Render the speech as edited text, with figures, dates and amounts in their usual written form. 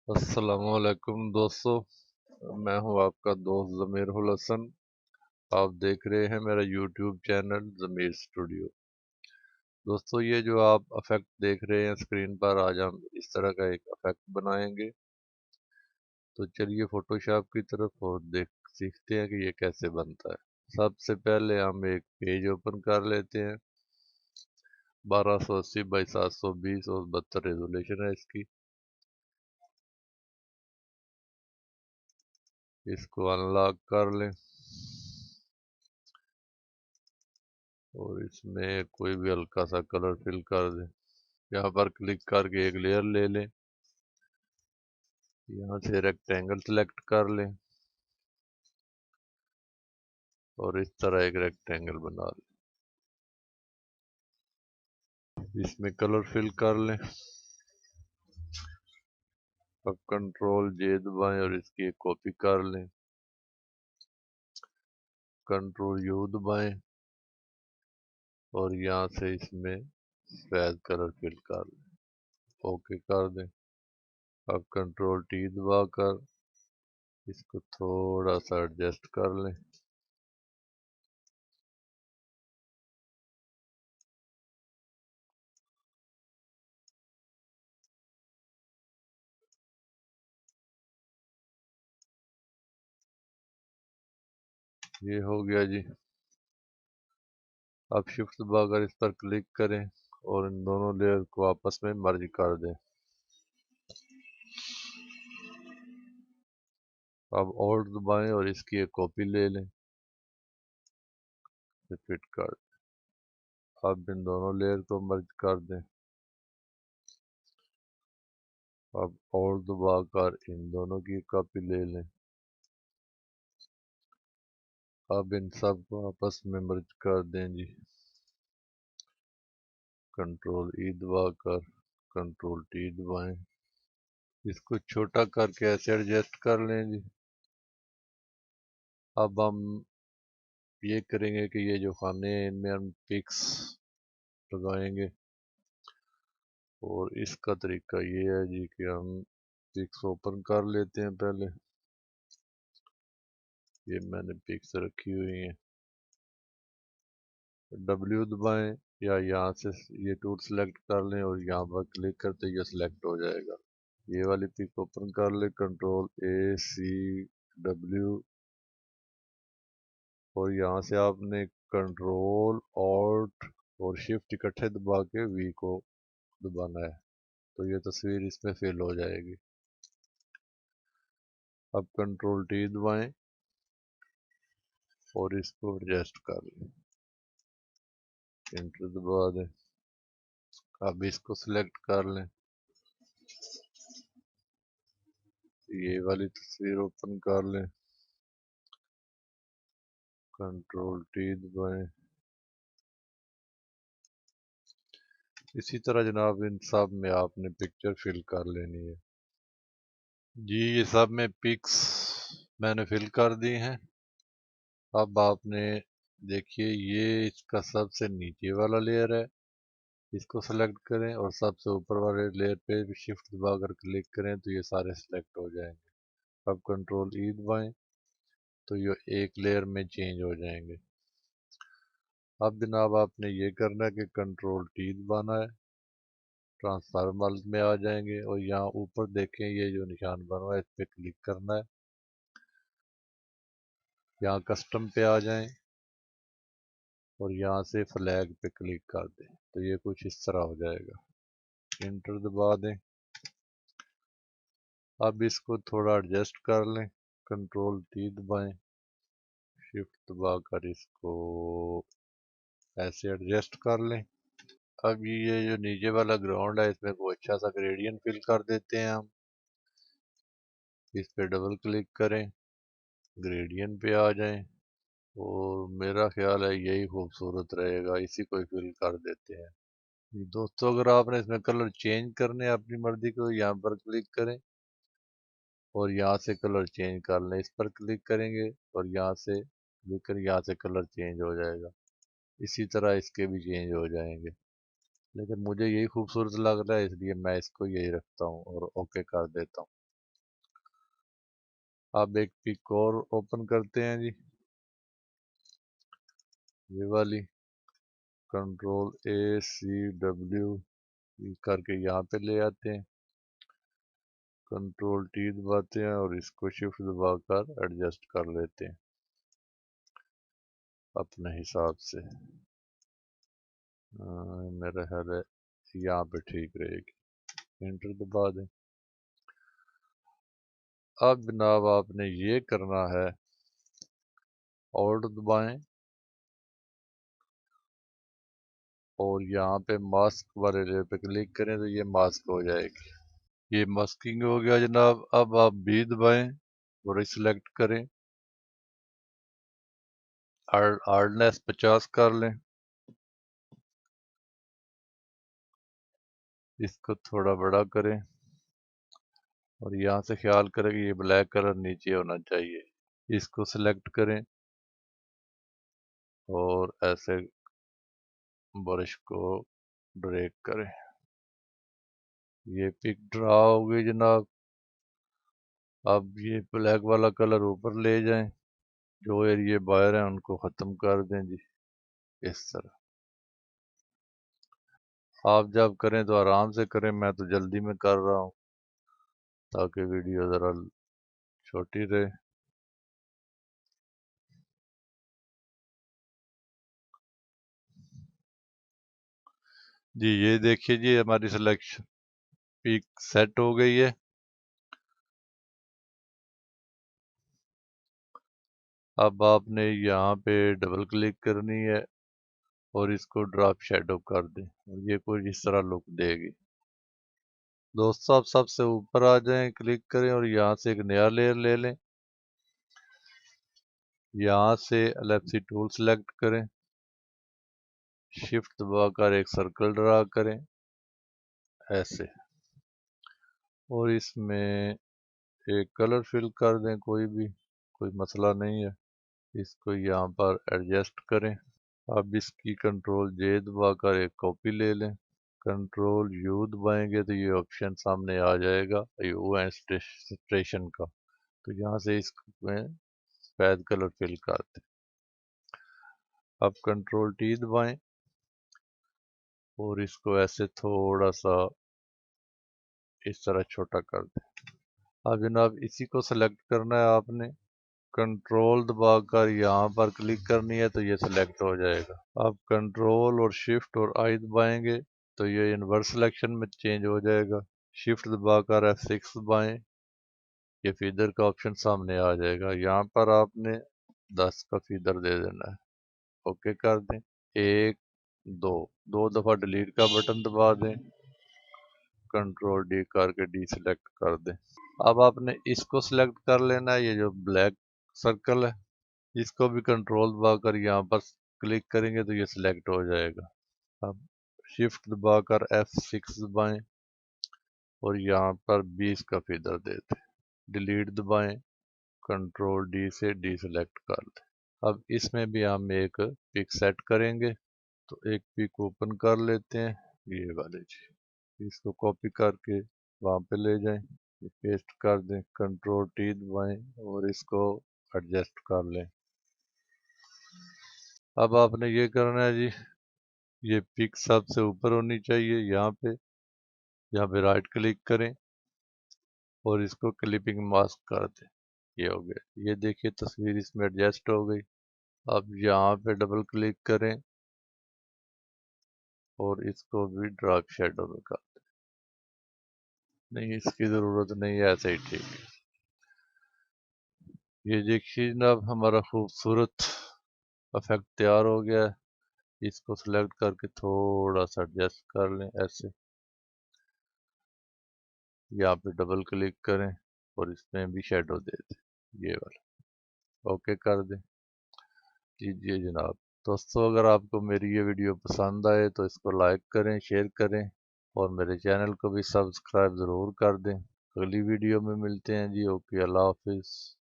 अस्सलामुअलैकुम दोस्तों, मैं हूं आपका दोस्त ज़मीर उल हसन। आप देख रहे हैं मेरा यूट्यूब चैनल ज़मीर स्टूडियो। दोस्तों, ये जो आप इफेक्ट देख रहे हैं स्क्रीन पर, आज हम इस तरह का एक इफेक्ट बनाएंगे। तो चलिए फोटोशॉप की तरफ और देख सीखते हैं कि ये कैसे बनता है। सबसे पहले हम एक पेज ओपन कर लेते हैं। 1280 बाई 720 और 72 रेजोल्यूशन है इसकी। इसको अनलॉक कर लें और इसमें कोई भी हल्का सा कलर फिल कर दें। यहाँ पर क्लिक करके एक लेयर ले लें। यहाँ से रेक्टेंगल सेलेक्ट कर लें और इस तरह एक रेक्टेंगल बना लें। इसमें कलर फिल कर लें। अब कंट्रोल जे दबाएं और इसकी एक कॉपी कर लें। कंट्रोल यू दबाएं और यहाँ से इसमें सफेद कलर फिल कर लें। ओके कर दें। अब कंट्रोल टी दबा कर इसको थोड़ा सा एडजस्ट कर लें। ये हो गया जी। अब शिफ्ट दबाकर इस पर क्लिक करें और इन दोनों लेयर को आपस में मर्ज कर दें। अब ऑल्ट दबाएं और इसकी एक कॉपी ले लें, फिट कर दें। अब इन दोनों लेयर को मर्ज कर दें। अब ऑल्ट दबाकर इन दोनों की कॉपी ले लें। अब इन सब को आपस में मर्ज कर दें जी। कंट्रोल ई दबाकर कंट्रोल टी दबाएं। इसको छोटा करके ऐसे एडजस्ट कर लें जी। अब हम ये करेंगे कि ये जो खाने हैं इनमें हम पिक्स लगाएंगे। और इसका तरीका ये है जी कि हम पिक्स ओपन कर लेते हैं पहले। ये मैंने पिक्स रखी हुई हैं। डब्ल्यू दबाएं या यहाँ से ये टूल सेलेक्ट कर लें और यहाँ पर क्लिक करते ये सिलेक्ट हो जाएगा। ये वाली पिक ओपन कर लें, कंट्रोल ए सी डब्ल्यू और यहाँ से आपने कंट्रोल ऑल्ट और शिफ्ट इकट्ठे दबा के वी को दबाना है, तो ये तस्वीर इसमें फिल हो जाएगी। अब कंट्रोल टी दबाएं और इसको एडजस्ट कर लें, एंटर दबा दें। अब इसको सिलेक्ट कर लें। ये वाली तस्वीर ओपन कर लें, कंट्रोल टी दबाएं। इसी तरह जनाब इन सब में आपने पिक्चर फिल कर लेनी है जी। ये सब में पिक्स मैंने फिल कर दी हैं। अब आपने देखिए ये इसका सबसे नीचे वाला लेयर है, इसको सेलेक्ट करें और सबसे ऊपर वाले लेयर पे भी शिफ्ट दबाकर क्लिक करें तो ये सारे सेलेक्ट हो जाएंगे। अब कंट्रोल ई दबाएं तो ये एक लेयर में चेंज हो जाएंगे। अब जनाब आपने ये करना है कि कंट्रोल टी दबाना है, ट्रांसफार्मर में आ जाएंगे और यहाँ ऊपर देखें ये जो निशान बना हुआ है इस पर क्लिक करना है। यहाँ कस्टम पे आ जाएं और यहाँ से फ्लैग पे क्लिक कर दें तो ये कुछ इस तरह हो जाएगा। इंटर दबा दें। अब इसको थोड़ा एडजस्ट कर लें, कंट्रोल टी दबाएं, शिफ्ट दबाकर इसको ऐसे एडजस्ट कर लें। अब ये जो नीचे वाला ग्राउंड है इसमें कोई अच्छा सा ग्रेडियंट फिल कर देते हैं हम। इस पे डबल क्लिक करें, ग्रेडियंट पे आ जाएं और मेरा ख्याल है यही खूबसूरत रहेगा, इसी को ही फिल कर देते हैं। दोस्तों, अगर आपने इसमें कलर चेंज करने अपनी मर्जी को यहाँ पर क्लिक करें और यहाँ से कलर चेंज कर लें। इस पर क्लिक करेंगे और यहाँ से क्लिक कर यहाँ से कलर चेंज हो जाएगा। इसी तरह इसके भी चेंज हो जाएंगे, लेकिन मुझे यही खूबसूरत लग रहा है इसलिए मैं इसको यही रखता हूँ और ओके कर देता हूँ। अब एक पिक और ओपन करते हैं जी, ये वाली, कंट्रोल ACW करके यहाँ पे ले आते हैं, कंट्रोल T दबाते हैं और इसको शिफ्ट दबाकर एडजस्ट कर लेते हैं अपने हिसाब से। मेरा ख्याल है यहाँ पे ठीक रहेगी, एंटर दबा दें। अब जनाब आपने ये करना है, ऑल्ट दबाएं और यहाँ पे मास्क वाले लेयर पे क्लिक करें तो ये मास्क हो जाएगी। ये मास्किंग हो गया जनाब। अब आप बी दबाएं और सिलेक्ट करें, हार्डनेस 50 कर लें, इसको थोड़ा बड़ा करें और यहाँ से ख्याल करें कि ये ब्लैक कलर नीचे होना चाहिए। इसको सिलेक्ट करें और ऐसे ब्रश को ड्रैग करें, ये पिक ड्रा हो गई जनाब। अब ये ब्लैक वाला कलर ऊपर ले जाएं, जो एरिया बाहर हैं उनको ख़त्म कर दें जी, इस तरह। आप जब करें तो आराम से करें, मैं तो जल्दी में कर रहा हूँ ताकि वीडियो ज़रा छोटी रहे। जी ये देखिए जी, हमारी सिलेक्शन पिक सेट हो गई है। अब आपने यहाँ पे डबल क्लिक करनी है और इसको ड्रॉप शैडो कर दें, ये कुछ इस तरह लुक देगी। दोस्तों आप सबसे ऊपर आ जाएं, क्लिक करें और यहाँ से एक नया लेयर ले लें, यहाँ से एलिप्स टूल सेलेक्ट करें, शिफ्ट दबाकर एक सर्कल ड्रा करें ऐसे, और इसमें एक कलर फिल कर दें, कोई भी, कोई मसला नहीं है। इसको यहाँ पर एडजस्ट करें। अब इसकी कंट्रोल J दबाकर एक कॉपी ले लें, कंट्रोल U दबाएंगे तो ये ऑप्शन सामने आ जाएगा यू स्टेशन का, तो यहाँ से इसमें सफेद कलर फिल कर दें। अब कंट्रोल T दबाएं और इसको ऐसे थोड़ा सा इस तरह छोटा कर दें। अब जनाब इसी को सेलेक्ट करना है आपने, कंट्रोल दबाकर यहाँ पर क्लिक करनी है तो ये सिलेक्ट हो जाएगा। अब कंट्रोल और शिफ्ट और आई दबाएंगे तो ये इन्वर्स सिलेक्शन में चेंज हो जाएगा। शिफ्ट दबाकर F6 दबाएं, ये फीदर का ऑप्शन सामने आ जाएगा। यहाँ पर आपने 10 का फीदर दे देना है, ओके कर दें। एक दो दफ़ा डिलीट का बटन दबा दें, कंट्रोल D करके डी सिलेक्ट कर दें। अब आपने इसको सिलेक्ट कर लेना है, ये जो ब्लैक सर्कल है, इसको भी कंट्रोल दबाकर यहाँ पर क्लिक करेंगे तो ये सिलेक्ट हो जाएगा। अब शिफ्ट दबाकर F6 दबाएं और यहाँ पर 20 का फीदर देते, डिलीट दबाएं, कंट्रोल D से डी सिलेक्ट कर दें। अब इसमें भी हम एक पिक सेट करेंगे, तो एक पिक ओपन कर लेते हैं, ये वाले जी, इसको कॉपी करके वहाँ पे ले जाएं, पेस्ट कर दें, कंट्रोल T दबाएं और इसको एडजस्ट कर लें। अब आपने ये करना है जी, ये पिक सबसे ऊपर होनी चाहिए। यहाँ पे राइट क्लिक करें और इसको क्लिपिंग मास्क कर दें, ये हो गया। ये देखिए तस्वीर इसमें एडजस्ट हो गई। अब यहाँ पे डबल क्लिक करें और इसको भी डार्क शेडो में कर दें, नहीं इसकी ज़रूरत नहीं है, ऐसे ही ठीक है। ये देखिए जनाब हमारा खूबसूरत इफेक्ट तैयार हो गया है। इसको सिलेक्ट करके थोड़ा सा एडजस्ट कर लें ऐसे, यहाँ पे डबल क्लिक करें और इसमें भी शेडो दे दें, ये वाला, ओके कर दें। कीजिए जनाब। दोस्तों अगर आपको मेरी ये वीडियो पसंद आए तो इसको लाइक करें, शेयर करें और मेरे चैनल को भी सब्सक्राइब ज़रूर कर दें। अगली वीडियो में मिलते हैं जी, ओके, अल्लाह हाफिज़।